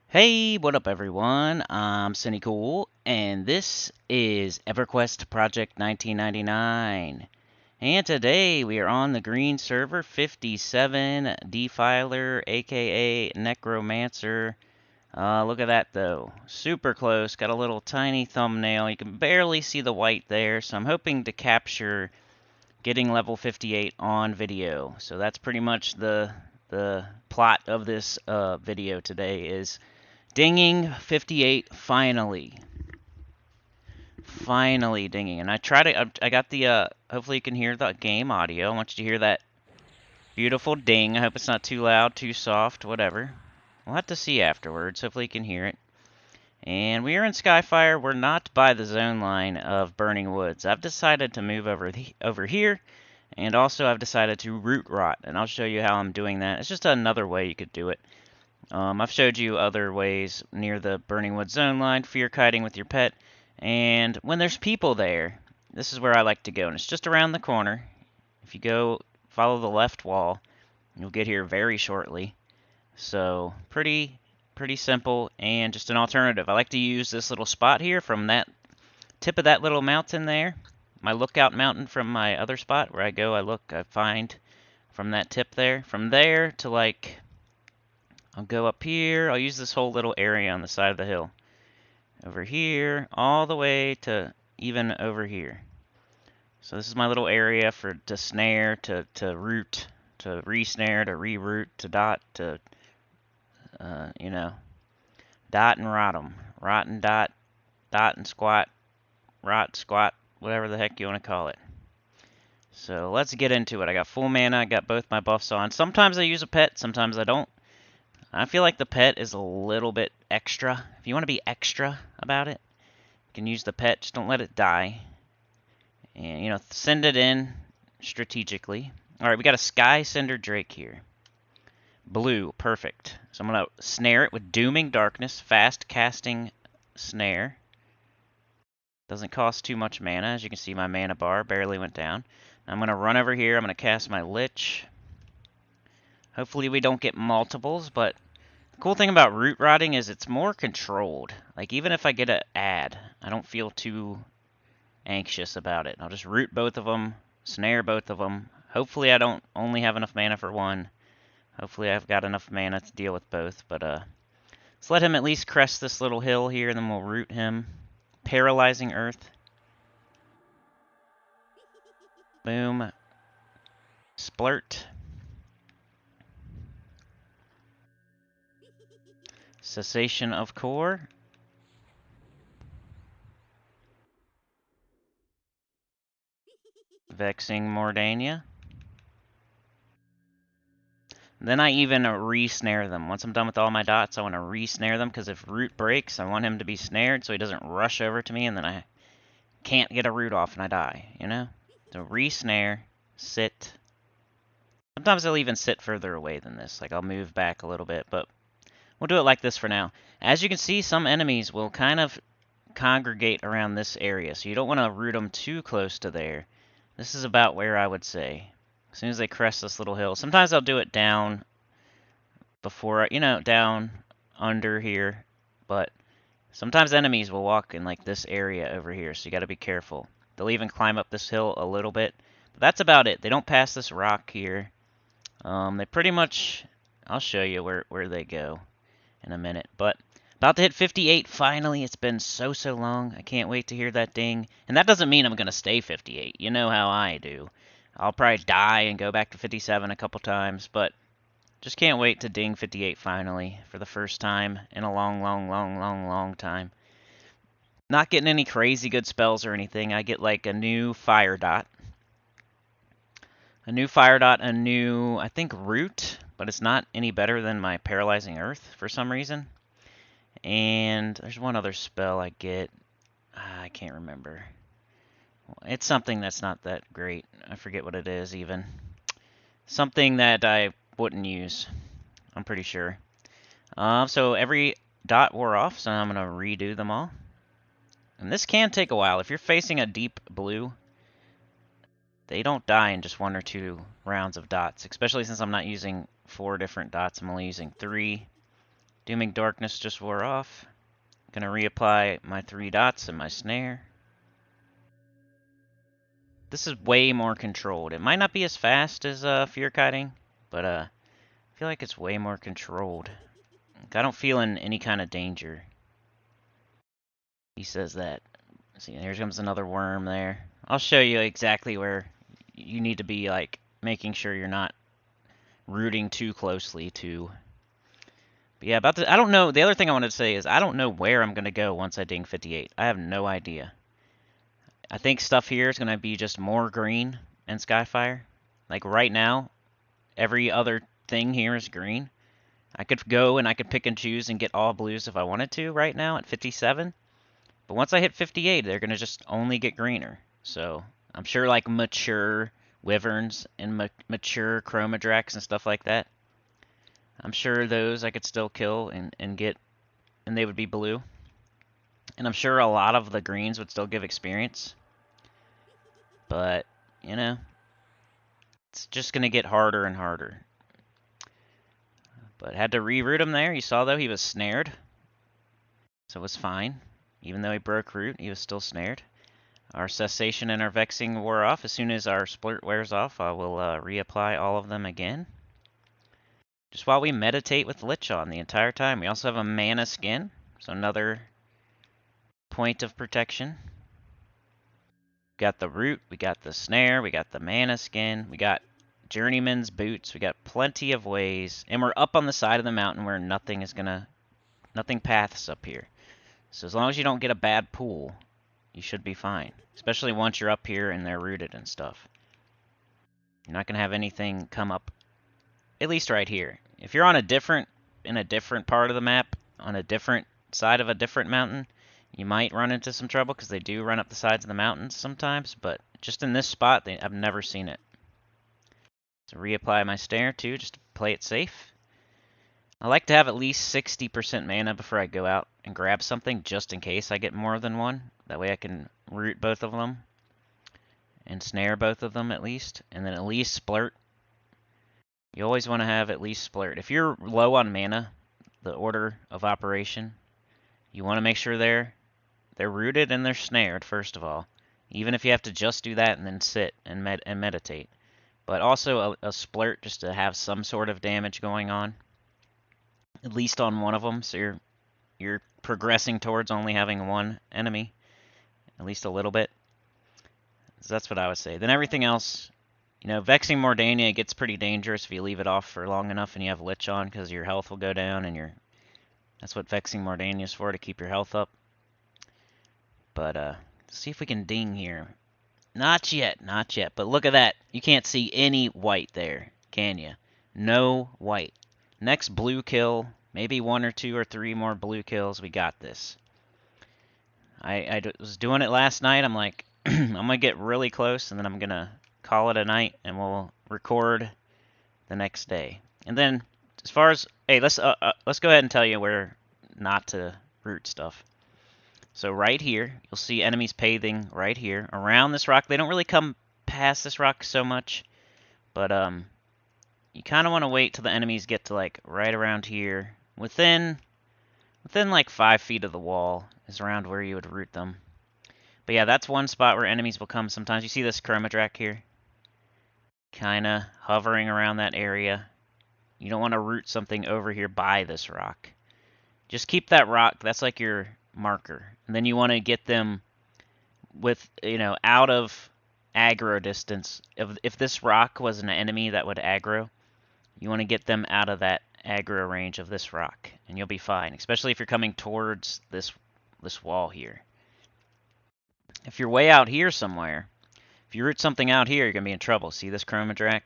Hey, what up everyone? I'm Cool, and this is Everquest Project 1999. And today we are on the green server 57 Defiler, aka Necromancer. Look at that though. Super close, got a little tiny thumbnail. You can barely see the white there, so I'm hoping to capture getting level 58 on video. So that's pretty much the plot of this video today is dinging 58 finally. Finally dinging. And I got the, hopefully you can hear the game audio. I want you to hear that beautiful ding. I hope it's not too loud, too soft, whatever. We'll have to see afterwards. Hopefully you can hear it. And we are in Skyfire. We're not by the zone line of Burning Woods. I've decided to move over here. And also I've decided to root rot. And I'll show you how I'm doing that. It's just another way you could do it. I've showed you other ways near the Burning Woods zone line, fear kiting with your pet, and when there's people there, this is where I like to go, and it's just around the corner. If you go follow the left wall, you'll get here very shortly. So pretty simple and just an alternative. I like to use this little spot here from that tip of that little mountain there, my lookout mountain from my other spot where I go, I look, I find from that tip there. From there to like I'll go up here. I'll use this whole little area on the side of the hill. Over here, all the way to even over here. So this is my little area for to snare, to root, to re-snare, to re-root, to dot, to, you know, dot and rot 'em. Rot and dot and squat, rot, squat, whatever the heck you want to call it. So let's get into it. I got full mana, I got both my buffs on. Sometimes I use a pet, sometimes I don't. I feel like the pet is a little bit extra. If you want to be extra about it, you can use the pet. Just don't let it die. And, you know, send it in strategically. All right, we got a Sky Cinder Drake here. Blue, perfect. So I'm going to snare it with Dooming Darkness, fast casting snare. Doesn't cost too much mana. As you can see, my mana bar barely went down. I'm going to run over here. I'm going to cast my Lich. Hopefully we don't get multiples, but the cool thing about root rotting is it's more controlled. Like, even if I get an ad, I don't feel too anxious about it. I'll just root both of them, snare both of them. Hopefully I don't only have enough mana for one. Hopefully I've got enough mana to deal with both, but let's let him at least crest this little hill here, and then we'll root him. Paralyzing Earth. Boom. Splurt. Cessation of Core. Vexing Mordania. Then I even re-snare them. Once I'm done with all my dots, I want to re-snare them, because if root breaks, I want him to be snared so he doesn't rush over to me, and then I can't get a root off and I die, you know? So re-snare, sit. Sometimes I'll even sit further away than this. Like, I'll move back a little bit, but we'll do it like this for now. As you can see, some enemies will kind of congregate around this area, so you don't want to root them too close to there. This is about where I would say. As soon as they crest this little hill. Sometimes I'll do it down before, you know, down under here, but sometimes enemies will walk in like this area over here, so you got to be careful. They'll even climb up this hill a little bit, but that's about it. They don't pass this rock here. They pretty much, I'll show you where they go in a minute, but about to hit 58 finally. It's been so long. I can't wait to hear that ding. And that doesn't mean I'm going to stay 58. You know how I do. I'll probably die and go back to 57 a couple times, but just can't wait to ding 58 finally for the first time in a long time. Not getting any crazy good spells or anything. I get like a new fire dot. A new fire dot, a new, I think, root, but it's not any better than my paralyzing earth for some reason. And there's one other spell I get. I can't remember. It's something that's not that great. I forget what it is even. Something that I wouldn't use, I'm pretty sure. So every dot wore off, so I'm going to redo them all. And this can take a while. If you're facing a deep blue, they don't die in just 1 or 2 rounds of dots, especially since I'm not using 4 different dots. I'm only using 3. Dooming Darkness just wore off. Gonna reapply my 3 dots and my snare. This is way more controlled. It might not be as fast as Fear Kiting, but I feel like it's way more controlled. I don't feel in any kind of danger. He says that. See, here comes another worm there. I'll show you exactly where you need to be, like, making sure you're not rooting too closely to. But yeah, I don't know. The other thing I wanted to say is I don't know where I'm going to go once I ding 58. I have no idea. I think stuff here is going to be just more green and Skyfire. Like right now, every other thing here is green. I could go and I could pick and choose and get all blues if I wanted to right now at 57. But once I hit 58, they're going to just only get greener. So I'm sure like mature wyverns and mature chromadrax and stuff like that. I'm sure those I could still kill and get, and they would be blue. And I'm sure a lot of the greens would still give experience. But, you know, it's just going to get harder and harder. But had to reroute him there. You saw, though, he was snared. So it was fine. Even though he broke root, he was still snared. Our cessation and our vexing wore off. As soon as our splurt wears off, I will reapply all of them again. Just while we meditate with Lich on the entire time. We also have a mana skin. So another point of protection. We got the root, we got the snare, we got the mana skin, we got journeyman's boots, we got plenty of ways, and we're up on the side of the mountain where nothing paths up here. So as long as you don't get a bad pool, you should be fine. Especially once you're up here and they're rooted and stuff. You're not gonna have anything come up, at least right here. If you're in a different part of the map, on a different side of a different mountain, you might run into some trouble because they do run up the sides of the mountains sometimes, but just in this spot, I've never seen it. So reapply my snare too, just to play it safe. I like to have at least 60% mana before I go out and grab something, just in case I get more than one. That way I can root both of them and snare both of them at least, and then at least splurt. You always want to have at least splurt. If you're low on mana, the order of operation, you want to make sure they're rooted and they're snared, first of all. Even if you have to just do that and then sit and meditate. But also a splurt just to have some sort of damage going on. At least on one of them, so you're progressing towards only having one enemy. At least a little bit. So that's what I would say. Then everything else, you know, Vexing Mordania gets pretty dangerous if you leave it off for long enough and you have Lich on, because your health will go down, and that's what Vexing Mordania is for, to keep your health up. But, see if we can ding here. Not yet, not yet. But look at that. You can't see any white there, can you? No white. Next blue kill, maybe 1 or 2 or 3 more blue kills. We got this. I was doing it last night. I'm like, I'm going to get really close, and then I'm going to call it a night, and we'll record the next day. And then, as far as, hey, let's go ahead and tell you where not to root stuff. So right here, you'll see enemies pathing right here around this rock. They don't really come past this rock so much, but you kind of want to wait till the enemies get to like right around here. Within like 5 feet of the wall is around where you would root them. But yeah, that's one spot where enemies will come sometimes. You see this chromadrac here? Kind of hovering around that area. You don't want to root something over here by this rock. Just keep that rock, that's like your marker. And then you want to get them with, you know, out of aggro distance. If this rock was an enemy that would aggro, you want to get them out of that aggro range of this rock, and you'll be fine, especially if you're coming towards this wall here. If you're way out here somewhere, if you root something out here, you're going to be in trouble. See this chromadrac?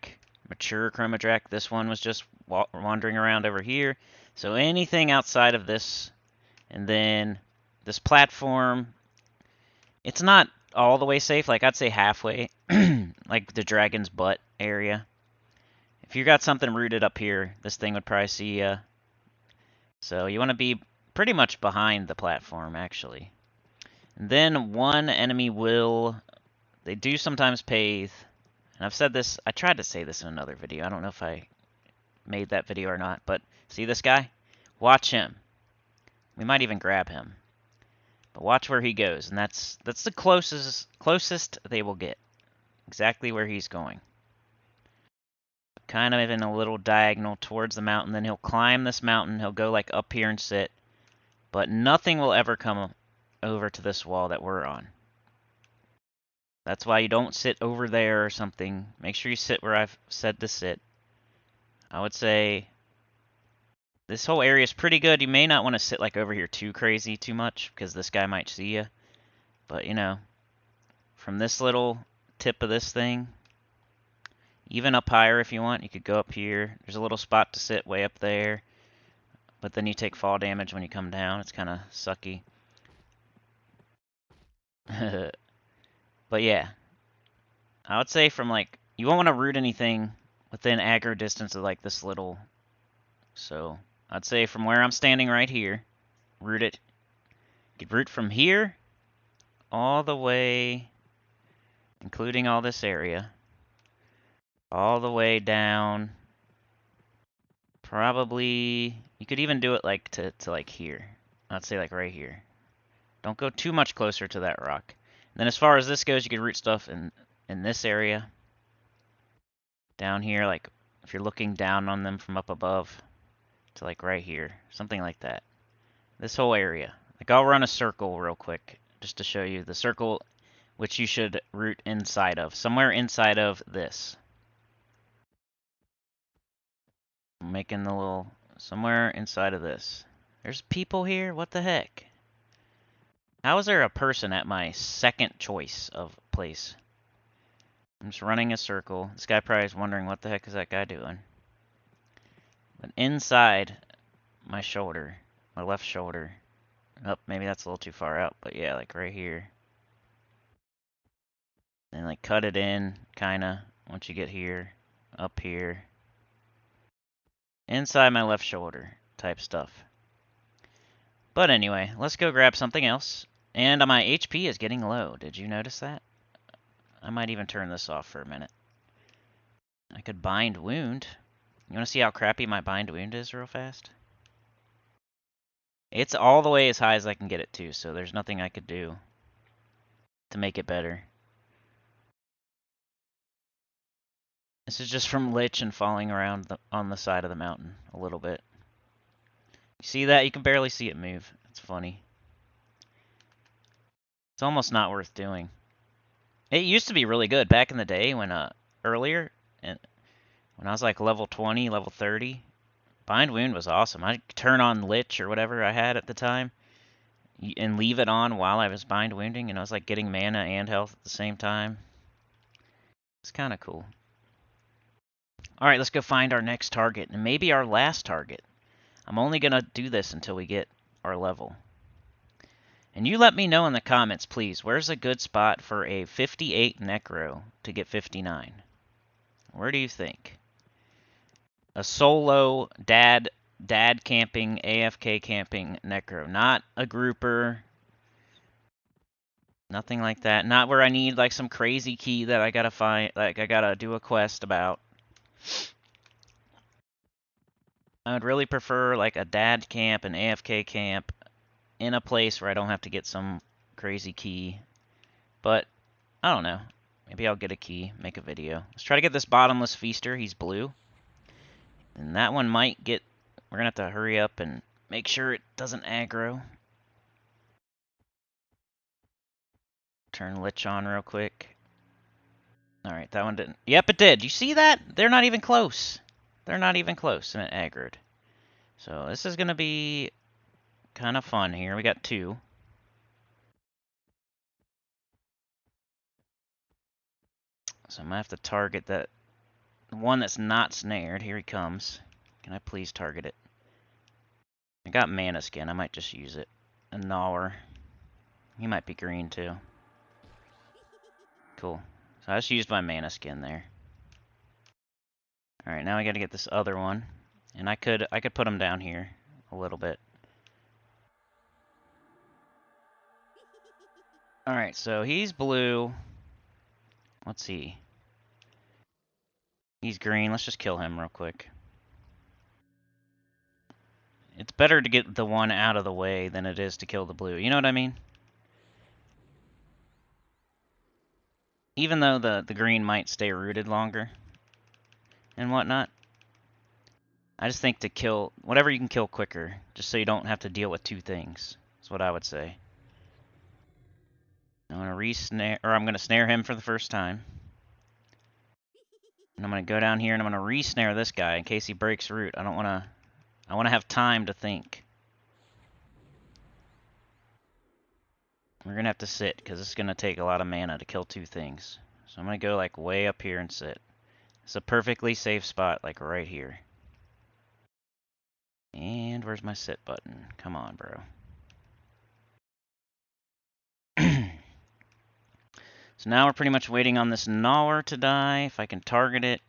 Mature chromadrac. This one was just wandering around over here. So anything outside of this, and then this platform, it's not all the way safe. Like, I'd say halfway. Like the dragon's butt area. If you got something rooted up here, this thing would probably see you. So you want to be pretty much behind the platform, actually. And then one enemy will... They do sometimes pathe. And I've said this... I tried to say this in another video. I don't know if I made that video or not. But see this guy? Watch him. We might even grab him. But watch where he goes, and that's the closest they will get. Exactly where he's going. Kind of in a little diagonal towards the mountain. Then he'll climb this mountain. He'll go like up here and sit. But nothing will ever come over to this wall that we're on. That's why you don't sit over there or something. Make sure you sit where I've said to sit. I would say this whole area is pretty good. You may not want to sit like over here too crazy too much because this guy might see you. But you know, from this little tip of this thing, even up higher if you want, you could go up here. There's a little spot to sit way up there. But then you take fall damage when you come down. It's kind of sucky. But yeah, I would say from like, you won't want to root anything within aggro distance of like this little. So I'd say from where I'm standing right here, root it. You could root from here all the way, including all this area, all the way down. Probably, you could even do it like to like here. I'd say like right here. Don't go too much closer to that rock. And then as far as this goes, you could root stuff in this area. Down here, like if you're looking down on them from up above to like right here. Something like that. This whole area. Like I'll run a circle real quick just to show you the circle which you should root inside of. Somewhere inside of this. I'm making the little, somewhere inside of this. There's people here? What the heck? How is there a person at my second choice of place? I'm just running a circle. This guy probably is wondering what the heck is that guy doing. But inside my shoulder, my left shoulder. Oh, maybe that's a little too far out, but yeah, like right here. Then like cut it in, kinda, once you get here, up here. Inside my left shoulder type stuff. But anyway, let's go grab something else. And my HP is getting low. Did you notice that? I might even turn this off for a minute. I could bind wound. You want to see how crappy my bind wound is real fast? It's all the way as high as I can get it to, so there's nothing I could do to make it better. This is just from Lich and falling around on the side of the mountain a little bit. You see that? You can barely see it move. It's funny. It's almost not worth doing. It used to be really good back in the day when earlier, and when I was like level 20, level 30. Bind Wound was awesome. I'd turn on Lich or whatever I had at the time and leave it on while I was bind wounding, and I was like getting mana and health at the same time. It's kind of cool. Alright, let's go find our next target, and maybe our last target. I'm only going to do this until we get our level. And you let me know in the comments, please, where's a good spot for a 58 Necro to get 59? Where do you think? A solo dad camping, AFK camping Necro. Not a grouper. Nothing like that. Not where I need like some crazy key that I gotta find, like I gotta do a quest about. I would really prefer like a dad camp, an AFK camp, in a place where I don't have to get some crazy key. But, I don't know. Maybe I'll get a key, make a video. Let's try to get this bottomless feaster. He's blue. And that one might get... We're gonna have to hurry up and make sure it doesn't aggro. Turn Lich on real quick. Alright, that one didn't... Yep, it did. You see that? They're not even close. They're not even close, and it aggroed. So this is gonna be kind of fun here. We got two. So I'm gonna have to target that one that's not snared. Here he comes. Can I please target it? I got mana skin. I might just use it. A gnawer. He might be green too. Cool. So I just used my mana skin there. Alright, now I gotta get this other one. And I could put him down here a little bit. Alright, so he's blue. Let's see. He's green. Let's just kill him real quick. It's better to get the one out of the way than it is to kill the blue. You know what I mean? Even though the green might stay rooted longer and whatnot. I just think to kill whatever you can kill quicker, just so you don't have to deal with two things. That's what I would say. I'm gonna re-snare, or I'm gonna snare him for the first time. And I'm gonna go down here and I'm gonna re-snare this guy in case he breaks root. I wanna have time to think. We're gonna have to sit, because it's gonna take a lot of mana to kill two things. So I'm gonna go like way up here and sit. It's a perfectly safe spot, like right here. And where's my sit button? Come on, bro. So now we're pretty much waiting on this Gnawer to die. If I can target it.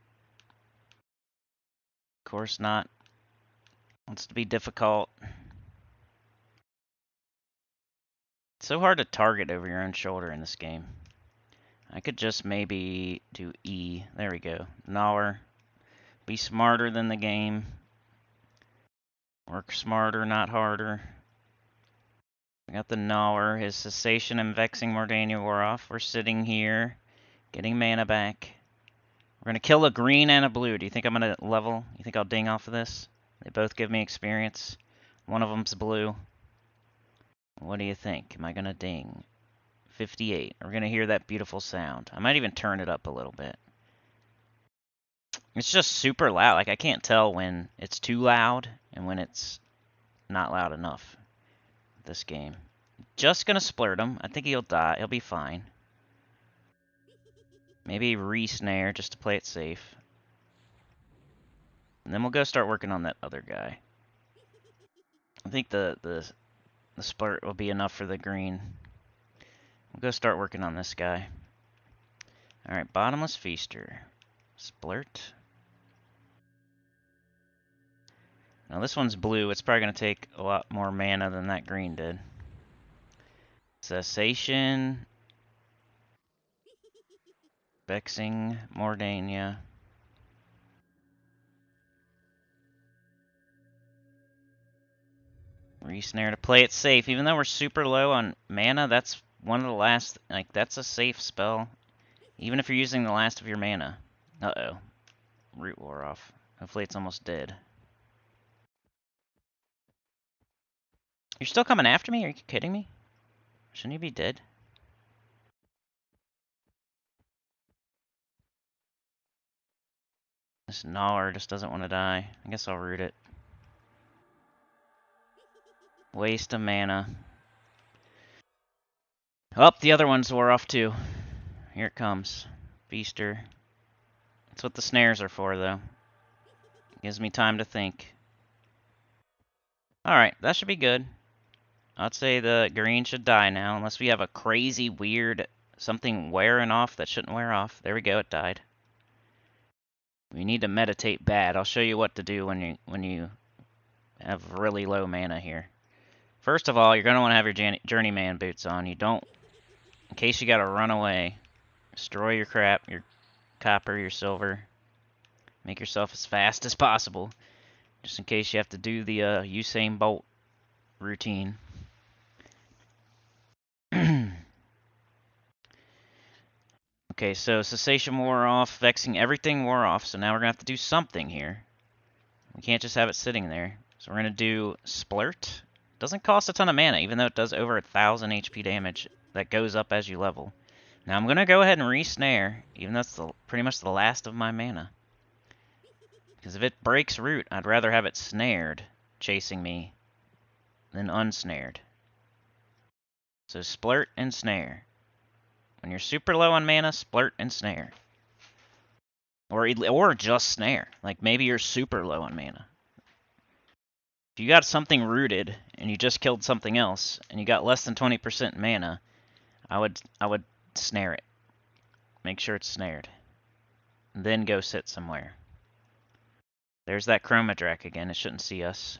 Of course not. Wants to be difficult. It's so hard to target over your own shoulder in this game. I could just maybe do E. There we go. Gnawer. Be smarter than the game. Work smarter, not harder. We got the Gnawer. His Cessation and Vexing Mordania wore off. We're sitting here, getting mana back. We're going to kill a green and a blue. Do you think I'm going to level? You think I'll ding off of this? They both give me experience. One of them's blue. What do you think? Am I going to ding? 58. We're going to hear that beautiful sound. I might even turn it up a little bit. It's just super loud. Like, I can't tell when it's too loud and when it's not loud enough. This game. Just gonna splurt him. I think he'll die. He'll be fine. Maybe re-snare just to play it safe. And then we'll go start working on that other guy. I think the splurt will be enough for the green. We'll go start working on this guy. Alright, Bottomless Feaster. Splurt. Now this one's blue. It's probably going to take a lot more mana than that green did. Cessation. Vexing Mordania. Re-snare to play it safe. Even though we're super low on mana, that's one of the last... Like, that's a safe spell. Even if you're using the last of your mana. Uh-oh. Root wore off. Hopefully it's almost dead. You're still coming after me? Are you kidding me? Shouldn't you be dead? This Gnawer just doesn't want to die. I guess I'll root it. Waste of mana. Oh, the other ones wore off too. Here it comes. Feaster. That's what the snares are for, though. Gives me time to think. Alright, that should be good. I'd say the green should die now, unless we have a crazy, weird, something wearing off that shouldn't wear off. There we go, it died. We need to meditate bad. I'll show you what to do when you have really low mana here. First of all, you're going to want to have your journeyman boots on. You don't, in case you got to run away, destroy your crap, your copper, your silver. Make yourself as fast as possible, just in case you have to do the Usain Bolt routine. Okay, so Cessation wore off, Vexing, everything wore off, so now we're going to have to do something here. We can't just have it sitting there. So we're going to do Splurt. Doesn't cost a ton of mana, even though it does over 1,000 HP damage. That goes up as you level. Now I'm going to go ahead and re-snare, even though it's pretty much the last of my mana. Because if it breaks root, I'd rather have it snared, chasing me, than unsnared. So splurt and snare. When you're super low on mana, splurt and snare. Or just snare. Like maybe you're super low on mana. If you got something rooted and you just killed something else and you got less than 20% mana, I would snare it. Make sure it's snared. And then go sit somewhere. There's that Chromadrak again. It shouldn't see us.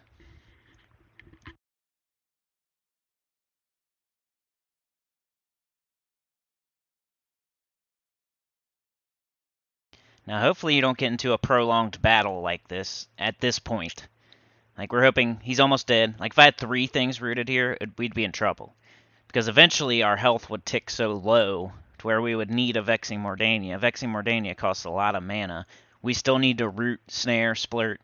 Now, hopefully you don't get into a prolonged battle like this at this point. Like, we're hoping he's almost dead. Like, if I had 3 things rooted here, we'd be in trouble. Because eventually our health would tick so low to where we would need a Vexing Mordania. Vexing Mordania costs a lot of mana. We still need to root, snare, splurt.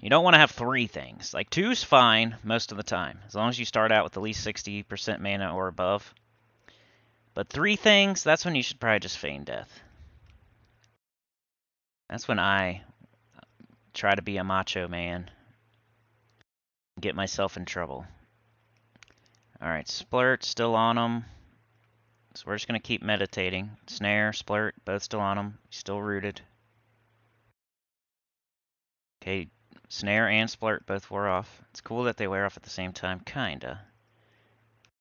You don't want to have 3 things. Like, 2's fine most of the time, as long as you start out with at least 60% mana or above. But 3 things, that's when you should probably just feign death. That's when I try to be a macho man. Get myself in trouble. Alright, splurt, still on him. So we're just going to keep meditating. Snare, splurt, both still on him. Still rooted. Okay, snare and splurt both wore off. It's cool that they wear off at the same time, kinda.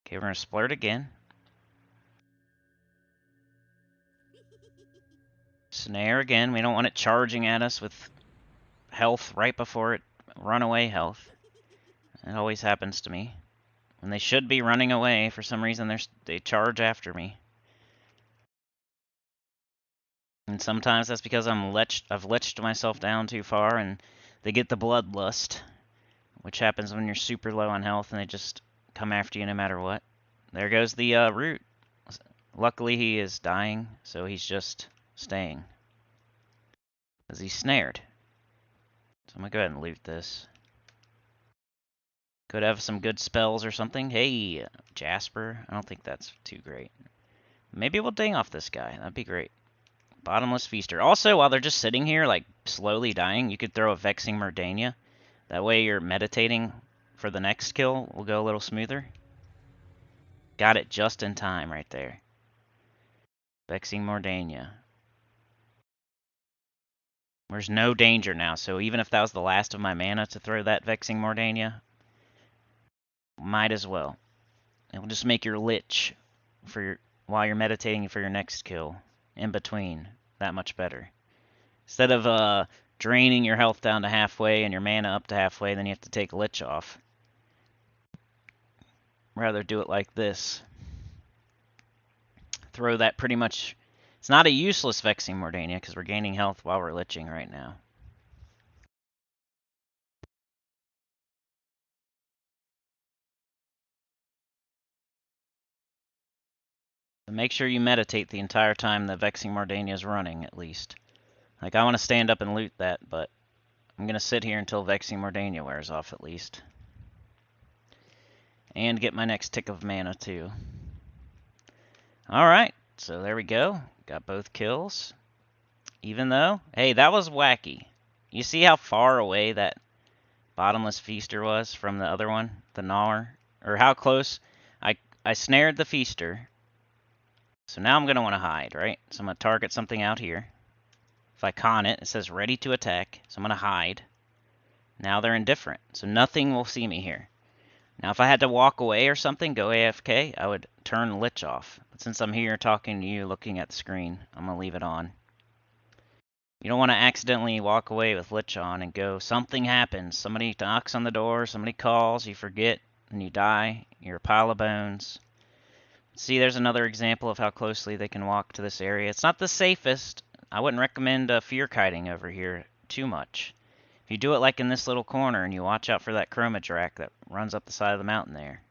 Okay, we're going to splurt again. Snare again. We don't want it charging at us with health right before it. Runaway health. It always happens to me. When they should be running away, for some reason they charge after me. And sometimes that's because I've leched myself down too far and they get the bloodlust, which happens when you're super low on health and they just come after you no matter what. There goes the root. Luckily he is dying, so he's just staying. Because he's snared. So I'm going to go ahead and loot this. Could have some good spells or something. Hey, Jasper. I don't think that's too great. Maybe we'll ding off this guy. That'd be great. Bottomless Feaster. Also, while they're just sitting here, like, slowly dying, you could throw a Vexing Mordania. That way you're meditating for the next kill will go a little smoother. Got it just in time right there. Vexing Mordania. There's no danger now, so even if that was the last of my mana to throw that Vexing Mordania, might as well. It will just make your lich while you're meditating for your next kill in between that much better. Instead of draining your health down to halfway and your mana up to halfway, then you have to take lich off. Rather do it like this. Throw that pretty much. It's not a useless Vexing Mordania because we're gaining health while we're liching right now. So make sure you meditate the entire time the Vexing Mordania is running, at least. Like, I want to stand up and loot that, but I'm going to sit here until Vexing Mordania wears off, at least. And get my next tick of mana, too. Alright, so there we go. Got both kills. Even though, hey, that was wacky. You see how far away that Bottomless Feaster was from the other one, the Gnawer? Or how close? I snared the Feaster. So now I'm going to want to hide, right? So I'm going to target something out here. If I con it, it says ready to attack. So I'm going to hide. Now they're indifferent. So nothing will see me here. Now if I had to walk away or something, go AFK, I would turn Lich off. But since I'm here talking to you, looking at the screen, I'm going to leave it on. You don't want to accidentally walk away with Lich on and go, something happens. Somebody knocks on the door, somebody calls, you forget, and you die. You're a pile of bones. See, there's another example of how closely they can walk to this area. It's not the safest. I wouldn't recommend fear kiting over here too much. If you do it like in this little corner and you watch out for that chromodrak that runs up the side of the mountain there,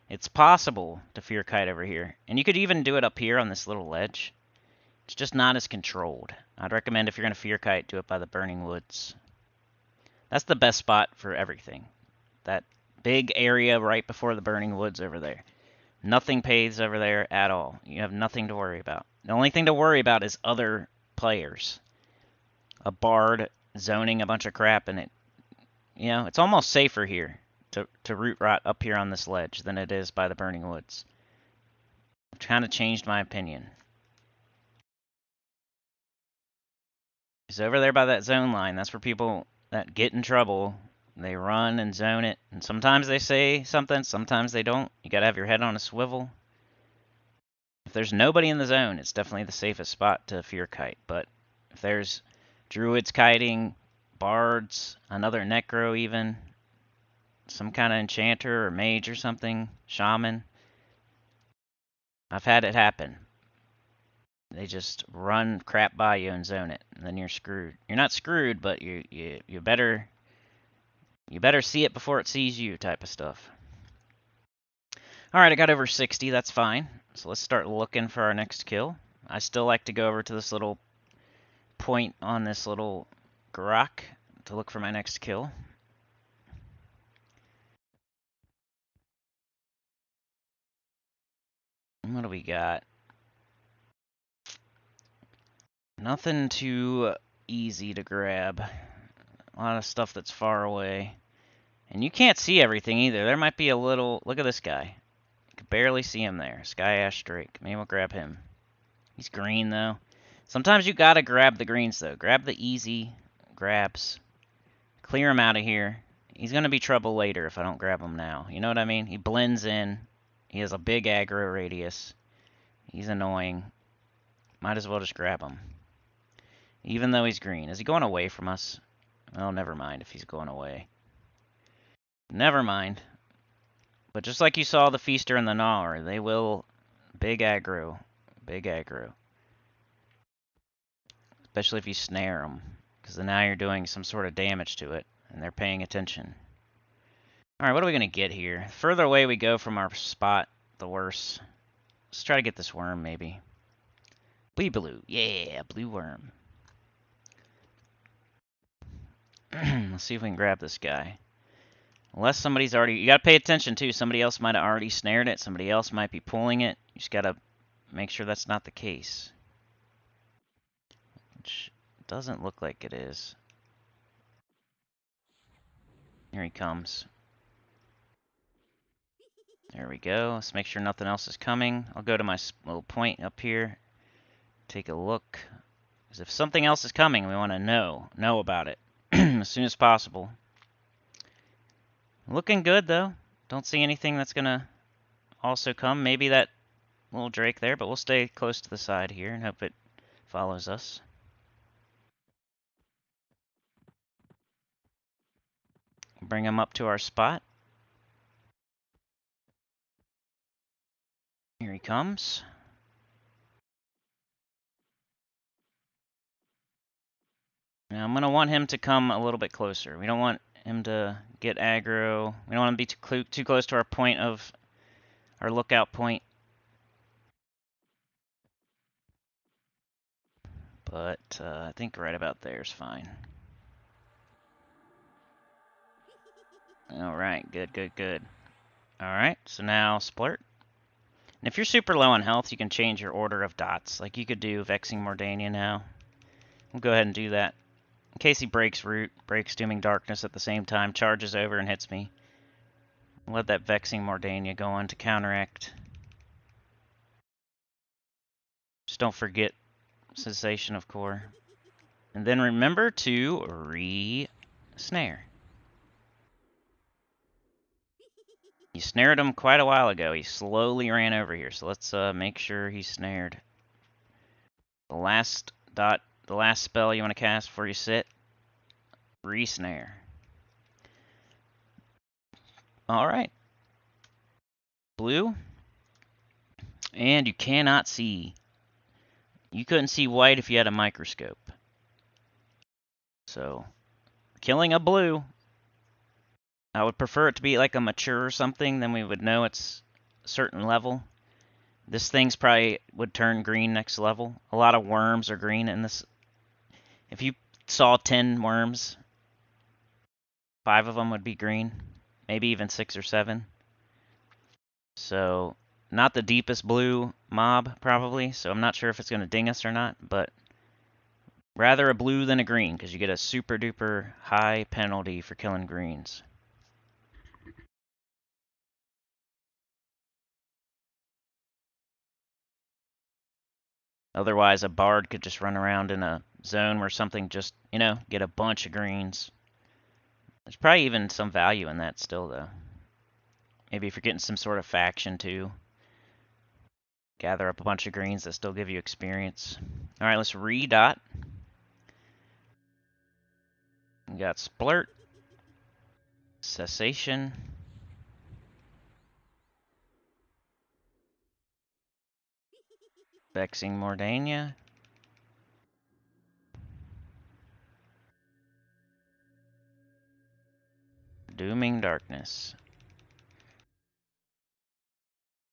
it's possible to fear kite over here. And you could even do it up here on this little ledge. It's just not as controlled. I'd recommend if you're going to fear kite, do it by the burning woods. That's the best spot for everything. That big area right before the burning woods over there. Nothing pays over there at all. You have nothing to worry about. The only thing to worry about is other players. A bard zoning a bunch of crap in it. You know, it's almost safer here to root rot up here on this ledge than it is by the burning woods. I've kind of changed my opinion. It's over there by that zone line. That's where people that get in trouble, they run and zone it. And sometimes they say something, sometimes they don't. You gotta have your head on a swivel. If there's nobody in the zone, it's definitely the safest spot to fear kite. But if there's druids kiting, bards, another necro even, some kind of enchanter or mage or something, shaman, I've had it happen. They just run crap by you and zone it, and then you're screwed. You're not screwed, but you better You better see it before it sees you type of stuff. Alright, I got over 60, that's fine. So let's start looking for our next kill. I still like to go over to this little point on this little grok to look for my next kill. What do we got? Nothing too easy to grab. A lot of stuff that's far away. And you can't see everything either. There might be a little... Look at this guy. You can barely see him there. Sky Ash Drake. Maybe we'll grab him. He's green, though. Sometimes you gotta grab the greens, though. Grab the easy grabs. Clear him out of here. He's gonna be trouble later if I don't grab him now. You know what I mean? He blends in. He has a big aggro radius. He's annoying. Might as well just grab him. Even though he's green. Is he going away from us? Oh, never mind if he's going away. Never mind. But just like you saw the Feaster and the Gnawer, they will... Big aggro. Big aggro. Especially if you snare them. Because then now you're doing some sort of damage to it. And they're paying attention. Alright, what are we going to get here? The further away we go from our spot, the worse. Let's try to get this worm, maybe. Blue. Yeah, blue worm. Let's see if we can grab this guy. Unless somebody's already... You gotta pay attention, too. Somebody else might have already snared it. Somebody else might be pulling it. You just gotta make sure that's not the case. Which doesn't look like it is. Here he comes. There we go. Let's make sure nothing else is coming. I'll go to my little point up here. Take a look. Because if something else is coming, we want to know about it as soon as possible. Looking good, though. Don't see anything that's going to also come. Maybe that little drake there, but we'll stay close to the side here and hope it follows us. Bring him up to our spot. Here he comes. Now I'm going to want him to come a little bit closer. We don't want him to get aggro. We don't want him to be too close to our point of our lookout point. But I think right about there is fine. Alright, good. Alright, so now splurt. And if you're super low on health, you can change your order of dots. Like you could do Vexing Mordania now. We'll go ahead and do that. In case he breaks Root, breaks Dooming Darkness at the same time, charges over and hits me. Let that Vexing Mordania go on to counteract. Just don't forget Cessation of Core. And then remember to re-snare. You snared him quite a while ago. He slowly ran over here, so let's make sure he's snared. The last spell you want to cast before you sit, re-snare. Alright. Blue. And you cannot see. You couldn't see white if you had a microscope. So, killing a blue. I would prefer it to be like a mature or something, then we would know it's a certain level. This thing's probably would turn green next level. A lot of worms are green in this. If you saw 10 worms, 5 of them would be green. Maybe even 6 or 7. So, not the deepest blue mob, probably. So I'm not sure if it's going to ding us or not, but rather a blue than a green, because you get a super duper high penalty for killing greens. Otherwise, a bard could just run around in a zone where something just, get a bunch of greens. There's probably even some value in that still, though. Maybe if you're getting some sort of faction, too. Gather up a bunch of greens that still give you experience. Alright, let's re-dot. We got Splurt. Cessation. Vexing Mordania. Looming darkness.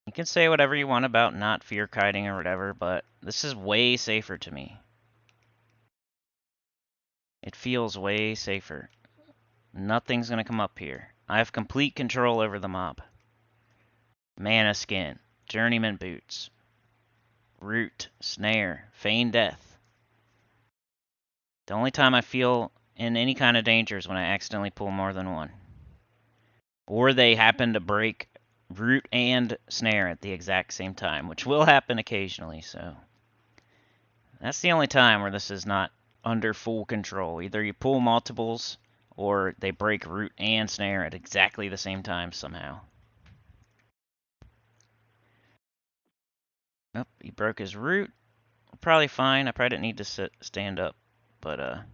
You can say whatever you want about not fear kiting or whatever, but this is way safer to me. It feels way safer. Nothing's gonna come up here. I have complete control over the mob. Mana skin, journeyman boots, root, snare, feign death. The only time I feel in any kind of danger is when I accidentally pull more than one. Or they happen to break root and snare at the exact same time, which will happen occasionally, so. That's the only time where this is not under full control. Either you pull multiples, or they break root and snare at exactly the same time somehow. Nope, he broke his root. Probably fine. I probably didn't need to stand up, but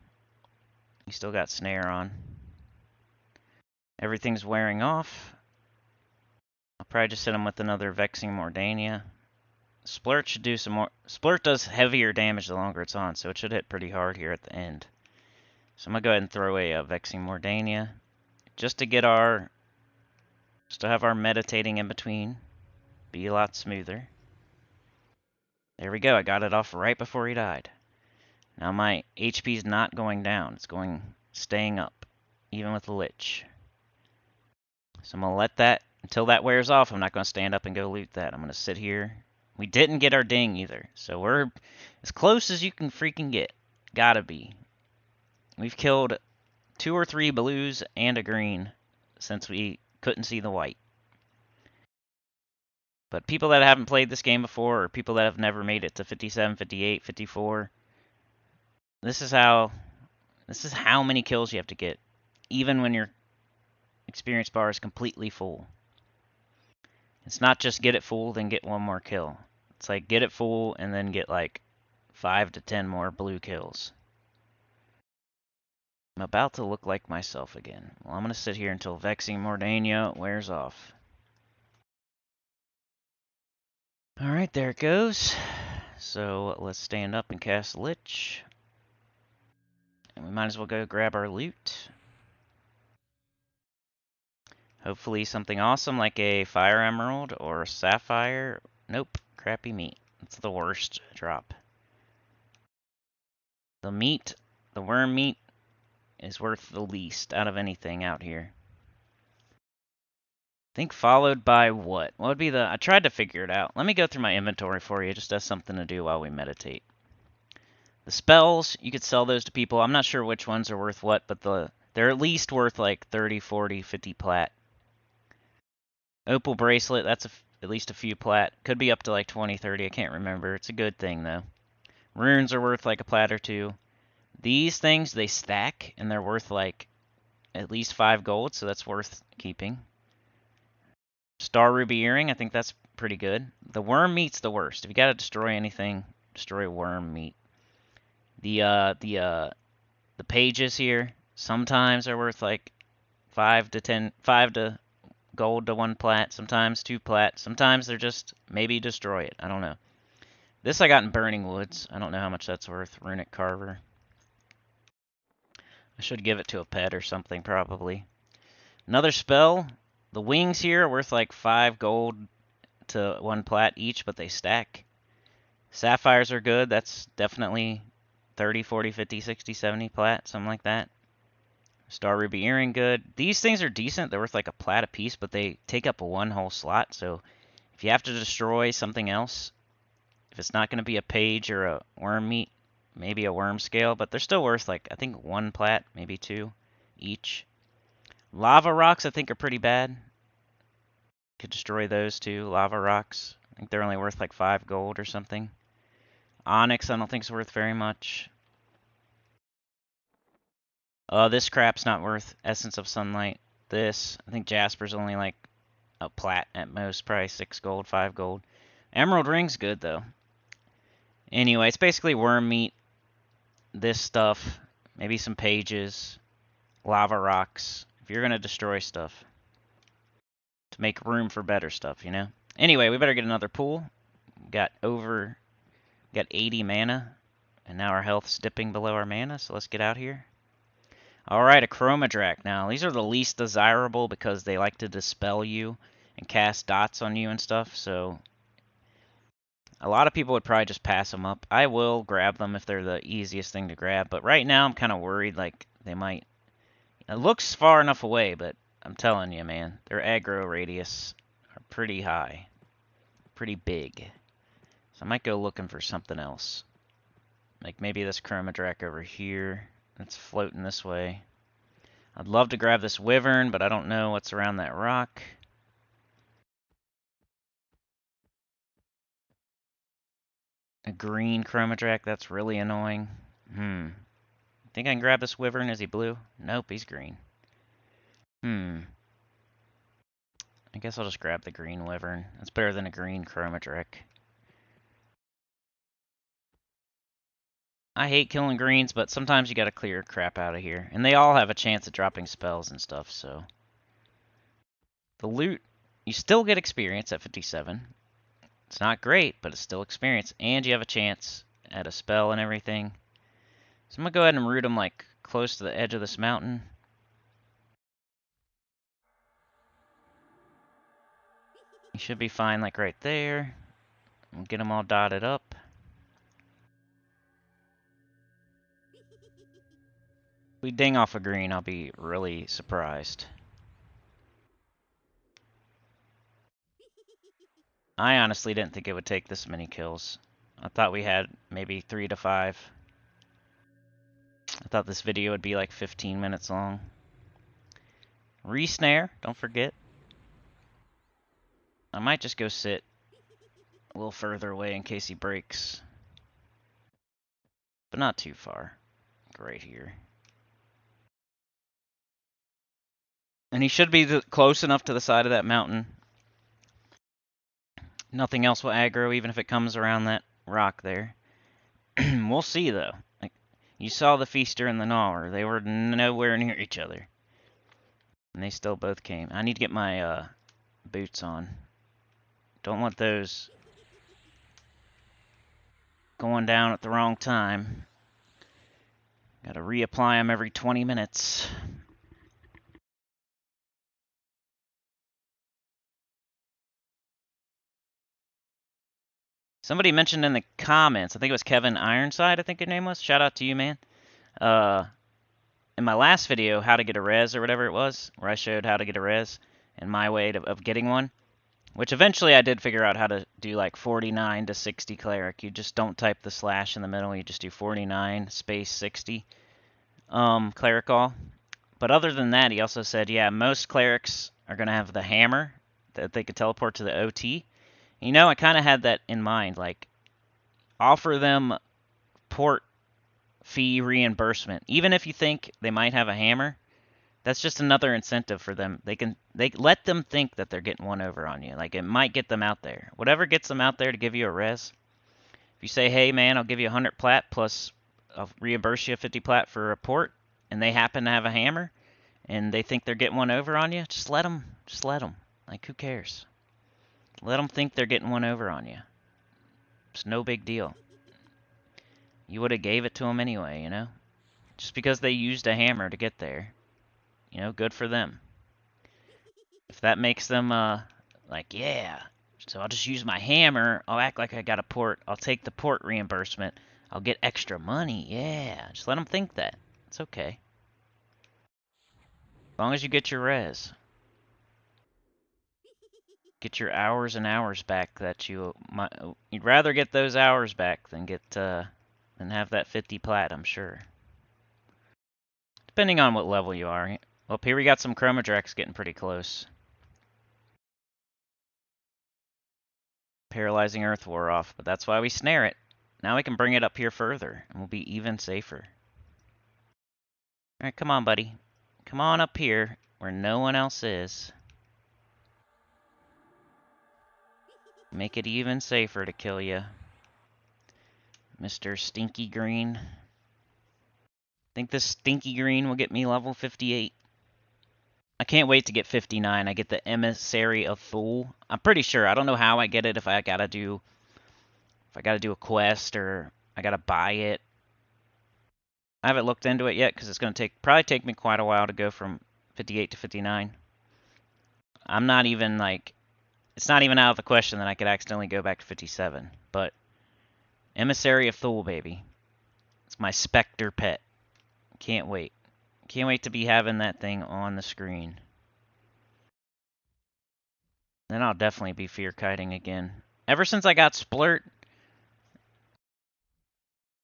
he still got snare on. Everything's wearing off. I'll probably just hit him with another Vexing Mordania. Splurt should do some more. Splurt does heavier damage the longer it's on, so it should hit pretty hard here at the end. So I'm gonna go ahead and throw a Vexing Mordania, just to get our, just to have our meditating in between be a lot smoother. There we go. I got it off right before he died. Now my HP's not going down. It's staying up, even with the Lich. So I'm gonna let that until that wears off. I'm not gonna stand up and go loot that. I'm gonna sit here. We didn't get our ding either, so we're as close as you can freaking get. Gotta be. We've killed 2 or 3 blues and a green since we couldn't see the white. But people that haven't played this game before, or people that have never made it to 57, 58, 54, this is how many kills you have to get, even when your experience bar is completely full. It's not just get it full, then get one more kill. It's like get it full, and then get like 5 to 10 more blue kills. I'm about to look like myself again. Well, I'm going to sit here until Vexing Mordania wears off. Alright, there it goes. So let's stand up and cast Lich. And we might as well go grab our loot. Hopefully something awesome like a Fire Emerald or a Sapphire. Nope, crappy meat. That's the worst drop. The meat, the worm meat, is worth the least out of anything out here. I think followed by what? What would be the... I tried to figure it out. Let me go through my inventory for you, just as something to do while we meditate. The spells, you could sell those to people. I'm not sure which ones are worth what, but they're at least worth like 30, 40, 50 plat. Opal bracelet, that's at least a few plat. Could be up to like 20, 30, I can't remember. It's a good thing, though. Runes are worth like a plat or 2. These things, they stack, and they're worth like at least 5 gold, so that's worth keeping. Star Ruby Earring, I think that's pretty good. The worm meat's the worst. If you gotta destroy anything, destroy worm meat. The pages here sometimes are worth like 5 to gold to 1 plat, sometimes 2 plat, sometimes they're just maybe destroy it. I don't know. This I got in Burning Woods. I don't know how much that's worth. Runic Carver. I should give it to a pet or something probably. Another spell. The wings here are worth like 5 gold to 1 plat each, but they stack. Sapphires are good. That's definitely 30, 40, 50, 60, 70 plat, something like that. Star Ruby Earring, good. These things are decent. They're worth like a plat a piece, but they take up 1 whole slot. So if you have to destroy something else, if it's not going to be a page or a worm meat, maybe a worm scale, but they're still worth like, I think 1 plat, maybe 2 each. Lava rocks, I think, are pretty bad. Could destroy those too. Lava rocks, I think they're only worth like 5 gold or something. Onyx, I don't think is worth very much. This crap's not worth. Essence of Sunlight. This, I think Jasper's only like a plat at most, probably 6 gold, 5 gold. Emerald Ring's good though. Anyway, it's basically worm meat. This stuff, maybe some pages, lava rocks. If you're gonna destroy stuff, to make room for better stuff, you know. Anyway, we better get another pool. Got 80 mana, and now our health's dipping below our mana. So let's get out here. Alright, a chromadrak now. These are the least desirable because they like to dispel you and cast dots on you and stuff, so a lot of people would probably just pass them up. I will grab them if they're the easiest thing to grab, but right now I'm kind of worried like they might... It looks far enough away, but I'm telling you, man, their aggro radius are pretty high, pretty big. So I might go looking for something else. Like maybe this chromadrak over here that's floating this way. I'd love to grab this wyvern, but I don't know what's around that rock. A green chromadrak, that's really annoying. Think I can grab this wyvern? Is he blue? Nope, he's green. I guess I'll just grab the green wyvern. That's better than a green chromadrak. I hate killing greens, but sometimes you gotta clear crap out of here. And they all have a chance at dropping spells and stuff, so... The loot, you still get experience at 57. It's not great, but it's still experience. And you have a chance at a spell and everything. So I'm gonna go ahead and root them like close to the edge of this mountain. You should be fine like right there. We'll get them all dotted up. If we ding off a green, I'll be really surprised. I honestly didn't think it would take this many kills. I thought we had maybe 3 to 5. I thought this video would be like 15 minutes long. Re-snare, don't forget. I might just go sit a little further away in case he breaks. But not too far. Right here. And he should be close enough to the side of that mountain. Nothing else will aggro, even if it comes around that rock there. We'll see, though. Like, you saw the Feaster and the Gnawer. They were nowhere near each other. And they still both came. I need to get my boots on. Don't want those going down at the wrong time. Gotta reapply them every 20 minutes. Somebody mentioned in the comments, I think it was Kevin Ironside, I think your name was. Shout out to you, man. In my last video, how to get a res or whatever it was, where I showed how to get a res and my way of getting one, which eventually I did figure out how to do like 49 to 60 cleric. You just don't type the slash in the middle. You just do 49 space 60 cleric all. But other than that, he also said, yeah, most clerics are going to have the hammer that they could teleport to the OT. You know, I kind of had that in mind, like, offer them port fee reimbursement. Even if you think they might have a hammer, that's just another incentive for them. They let them think that they're getting one over on you. Like, it might get them out there. Whatever gets them out there to give you a res. If you say, hey, man, I'll give you 100 plat plus I'll reimburse you 50 plat for a port, and they happen to have a hammer, and they think they're getting one over on you, just let them. Just let them. Like, who cares? Let them think they're getting one over on you. It's no big deal. You would have gave it to them anyway, you know? Just because they used a hammer to get there. You know, good for them. If that makes them, like, yeah, so I'll just use my hammer, I'll act like I got a port, I'll take the port reimbursement, I'll get extra money, yeah. Just let them think that. It's okay. As long as you get your res. Get your hours and hours back that you'd rather get those hours back than than have that 50 plat, I'm sure. Depending on what level you are. Well, here we got some chromadraks getting pretty close. Paralyzing Earth wore off, but that's why we snare it. Now we can bring it up here further, and we'll be even safer. Alright, come on, buddy. Come on up here, where no one else is. Make it even safer to kill you, Mr. Stinky Green. Think this Stinky Green will get me level 58. I can't wait to get 59. I get the Emissary of Thule. I'm pretty sure. I don't know how I get it, if I gotta do a quest or I gotta buy it. I haven't looked into it yet because it's going to probably take me quite a while to go from 58 to 59. I'm not even like, it's not even out of the question that I could accidentally go back to 57. But Emissary of Thule, baby. It's my Spectre pet. Can't wait. Can't wait to be having that thing on the screen. Then I'll definitely be fear kiting again. Ever since I got Splurt,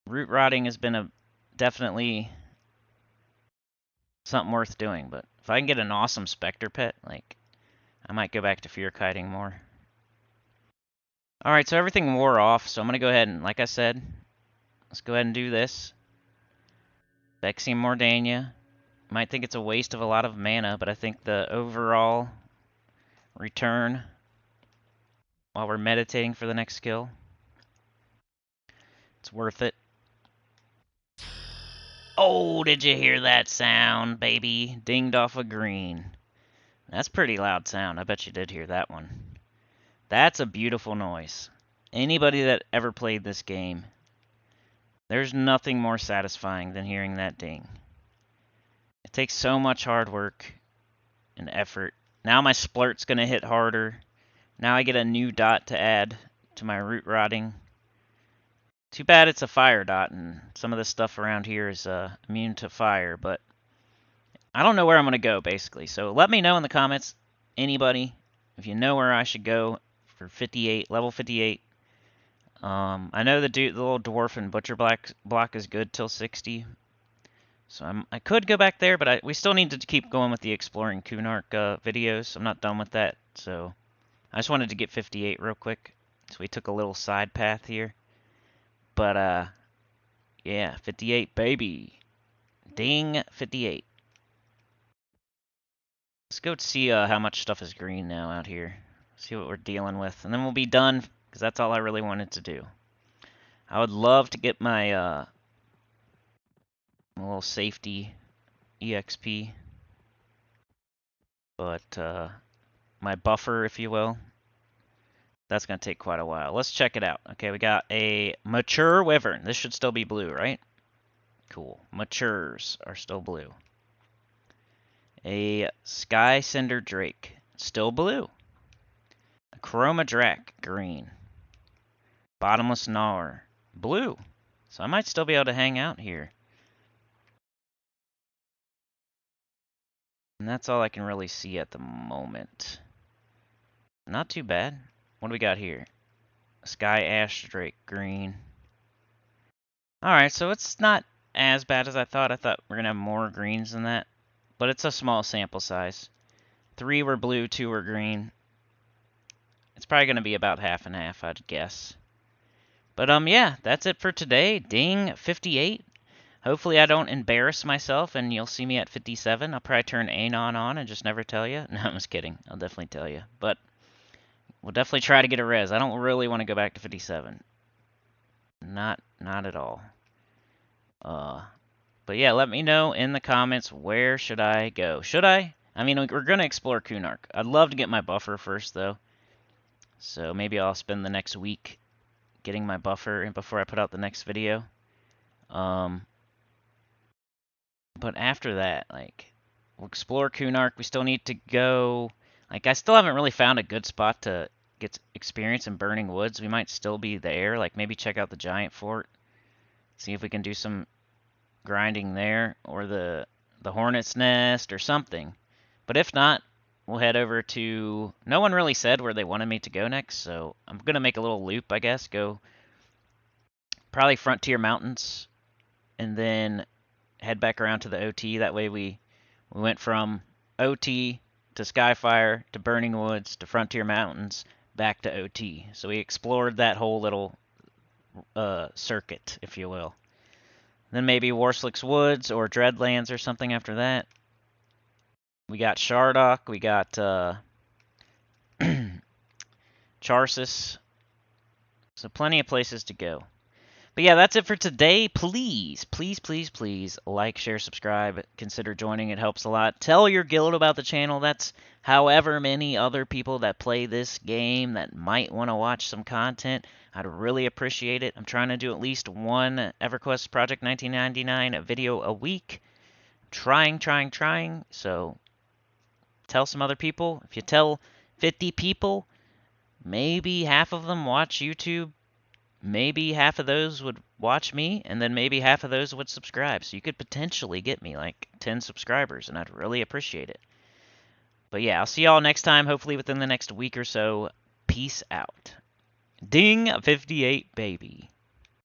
root rotting has been definitely something worth doing. But if I can get an awesome Spectre pet, like, I might go back to fear kiting more. Alright, so everything wore off, so I'm going to go ahead and, like I said, let's go ahead and do this. Vexing Mordania. Might think it's a waste of a lot of mana, but I think the overall return while we're meditating for the next skill, it's worth it. Oh, did you hear that sound, baby? Dinged off a green. That's pretty loud sound. I bet you did hear that one. That's a beautiful noise. Anybody that ever played this game, there's nothing more satisfying than hearing that ding. It takes so much hard work and effort. Now my splurt's going to hit harder. Now I get a new dot to add to my root rotting. Too bad it's a fire dot, and some of the stuff around here is immune to fire, but I don't know where I'm going to go, basically. So let me know in the comments, anybody, if you know where I should go for 58, level 58. I know the little dwarf and butcher block is good till 60. So I could go back there, but we still need to keep going with the exploring Kunark videos. I'm not done with that, so I just wanted to get 58 real quick. So we took a little side path here. But, yeah, 58, baby. Ding, 58. Let's go see how much stuff is green now out here. See what we're dealing with. And then we'll be done, because that's all I really wanted to do. I would love to get my little safety EXP. But, my buffer, if you will. That's going to take quite a while. Let's check it out. Okay, we got a mature wyvern. This should still be blue, right? Cool. Matures are still blue. A sky cinder drake. Still blue. A chroma drac. Green. Bottomless gnawer. Blue. So I might still be able to hang out here. And that's all I can really see at the moment. Not too bad. What do we got here? Sky ash drake. Green. Alright, so it's not as bad as I thought. I thought we're going to have more greens than that. But it's a small sample size. 3 were blue, 2 were green. It's probably going to be about half and half, I'd guess. But, yeah, that's it for today. Ding, 58. Hopefully I don't embarrass myself and you'll see me at 57. I'll probably turn Anon on and just never tell you. No, I'm just kidding. I'll definitely tell you. But we'll definitely try to get a res. I don't really want to go back to 57. Not at all. But yeah, let me know in the comments, where should I go? Should I? I mean, we're going to explore Kunark. I'd love to get my buffer first, though. So maybe I'll spend the next week getting my buffer before I put out the next video. But after that, like, we'll explore Kunark. We still need to go... Like, I still haven't really found a good spot to get experience in Burning Woods. We might still be there. Like, maybe check out the Giant Fort. See if we can do some grinding there, or the Hornet's Nest or something. But if not, we'll head over to... No one really said where they wanted me to go next, so I'm going to make a little loop, I guess. Go probably Frontier Mountains, and then head back around to the OT. That way we went from OT to Skyfire to Burning Woods to Frontier Mountains back to OT. So we explored that whole little circuit, if you will. Then maybe Warslick's Woods or Dreadlands or something after that. We got Shardock. We got Charsis. So plenty of places to go. But yeah, that's it for today. Please, please, please, please like, share, subscribe. Consider joining. It helps a lot. Tell your guild about the channel. That's however many other people that play this game that might want to watch some content. I'd really appreciate it. I'm trying to do at least one Everquest Project 1999 video a week. Trying. So tell some other people. If you tell 50 people, maybe half of them watch YouTube. Maybe half of those would watch me, and then maybe half of those would subscribe. So you could potentially get me like 10 subscribers, and I'd really appreciate it. But yeah, I'll see y'all next time, hopefully within the next week or so. Peace out. Ding 58, baby.